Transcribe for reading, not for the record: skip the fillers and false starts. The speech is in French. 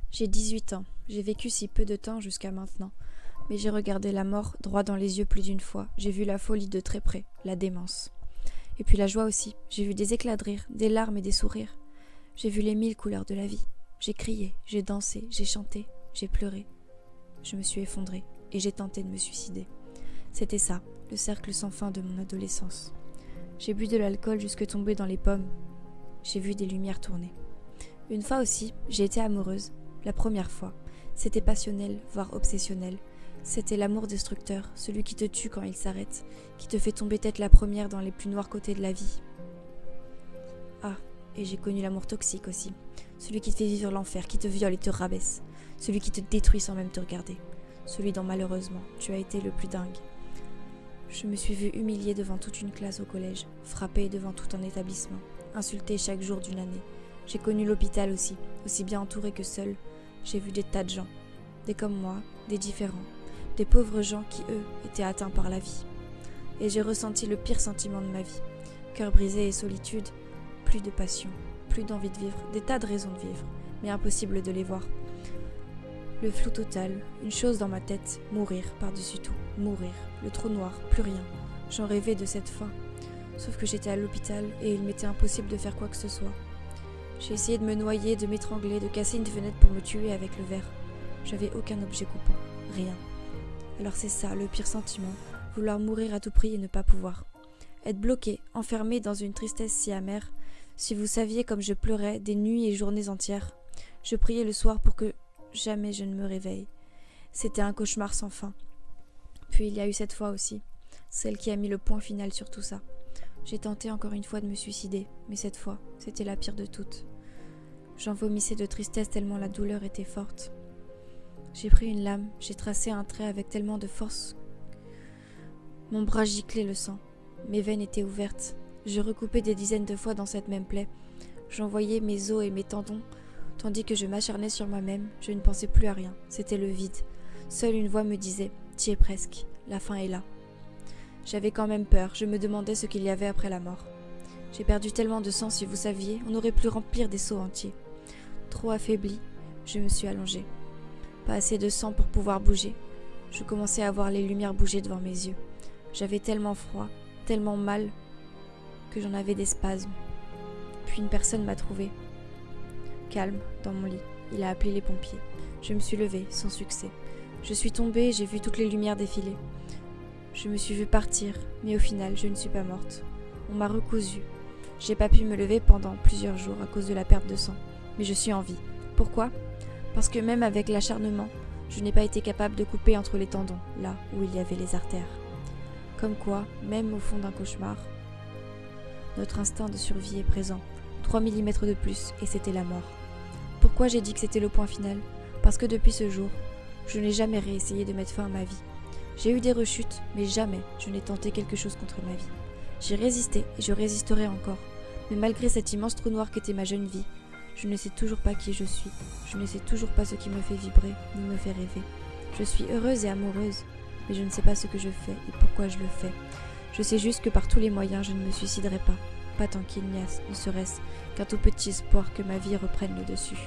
J'ai 18 ans, j'ai vécu si peu de temps jusqu'à maintenant, mais j'ai regardé la mort droit dans les yeux plus d'une fois, j'ai vu la folie de très près, la démence. Et puis la joie aussi, j'ai vu des éclats de rire, des larmes et des sourires. J'ai vu les 1000 couleurs de la vie. J'ai crié, j'ai dansé, j'ai chanté, j'ai pleuré. Je me suis effondrée et j'ai tenté de me suicider. C'était ça, le cercle sans fin de mon adolescence. J'ai bu de l'alcool jusque tombé dans les pommes. J'ai vu des lumières tourner. Une fois aussi, j'ai été amoureuse. La première fois. C'était passionnel, voire obsessionnel. C'était l'amour destructeur, celui qui te tue quand il s'arrête, qui te fait tomber tête la première dans les plus noirs côtés de la vie. Ah, et j'ai connu l'amour toxique aussi. Celui qui te fait vivre l'enfer, qui te viole et te rabaisse. Celui qui te détruit sans même te regarder. Celui dont malheureusement tu as été le plus dingue. Je me suis vue humiliée devant toute une classe au collège, frappée devant tout un établissement, insultée chaque jour d'une année. J'ai connu l'hôpital aussi bien entourée que seule. J'ai vu des tas de gens, des comme moi, des différents, des pauvres gens qui, eux, étaient atteints par la vie. Et j'ai ressenti le pire sentiment de ma vie. Cœur brisé et solitude, plus de passion, plus d'envie de vivre, des tas de raisons de vivre, mais impossible de les voir. Le flou total, une chose dans ma tête, mourir par-dessus tout, mourir, le trou noir, plus rien. J'en rêvais de cette fin, sauf que j'étais à l'hôpital et il m'était impossible de faire quoi que ce soit. J'ai essayé de me noyer, de m'étrangler, de casser une fenêtre pour me tuer avec le verre. J'avais aucun objet coupant, rien. Alors c'est ça, le pire sentiment, vouloir mourir à tout prix et ne pas pouvoir. Être bloqué, enfermé dans une tristesse si amère. Si vous saviez comme je pleurais des nuits et journées entières. Je priais le soir pour que jamais je ne me réveille. C'était un cauchemar sans fin. Puis il y a eu cette fois aussi, celle qui a mis le point final sur tout ça. J'ai tenté encore une fois de me suicider, mais cette fois, c'était la pire de toutes. J'en vomissais de tristesse tellement la douleur était forte. J'ai pris une lame, j'ai tracé un trait avec tellement de force. Mon bras giclait le sang, mes veines étaient ouvertes. Je recoupais des dizaines de fois dans cette même plaie. J'envoyais mes os et mes tendons, tandis que je m'acharnais sur moi-même, je ne pensais plus à rien, c'était le vide. Seule une voix me disait « T'y es presque, la fin est là ». J'avais quand même peur, je me demandais ce qu'il y avait après la mort. J'ai perdu tellement de sang, si vous saviez, on aurait pu remplir des seaux entiers. Trop affaiblie, je me suis allongée. Pas assez de sang pour pouvoir bouger. Je commençais à voir les lumières bouger devant mes yeux. J'avais tellement froid, tellement mal, que j'en avais des spasmes. Puis une personne m'a trouvée. Calme, dans mon lit. Il a appelé les pompiers. Je me suis levée, sans succès. Je suis tombée et j'ai vu toutes les lumières défiler. Je me suis vue partir, mais au final, je ne suis pas morte. On m'a recousue. J'ai pas pu me lever pendant plusieurs jours à cause de la perte de sang. Mais je suis en vie. Pourquoi ? Parce que même avec l'acharnement, je n'ai pas été capable de couper entre les tendons, là où il y avait les artères. Comme quoi, même au fond d'un cauchemar, notre instinct de survie est présent. 3 mm de plus, et c'était la mort. Pourquoi j'ai dit que c'était le point final ? Parce que depuis ce jour, je n'ai jamais réessayé de mettre fin à ma vie. J'ai eu des rechutes, mais jamais je n'ai tenté quelque chose contre ma vie. J'ai résisté et je résisterai encore. Mais malgré cet immense trou noir qu'était ma jeune vie, je ne sais toujours pas qui je suis. Je ne sais toujours pas ce qui me fait vibrer, ni me fait rêver. Je suis heureuse et amoureuse, mais je ne sais pas ce que je fais et pourquoi je le fais. Je sais juste que par tous les moyens, je ne me suiciderai pas tant qu'il n'y a, ne serait-ce qu'un tout petit espoir que ma vie reprenne le dessus.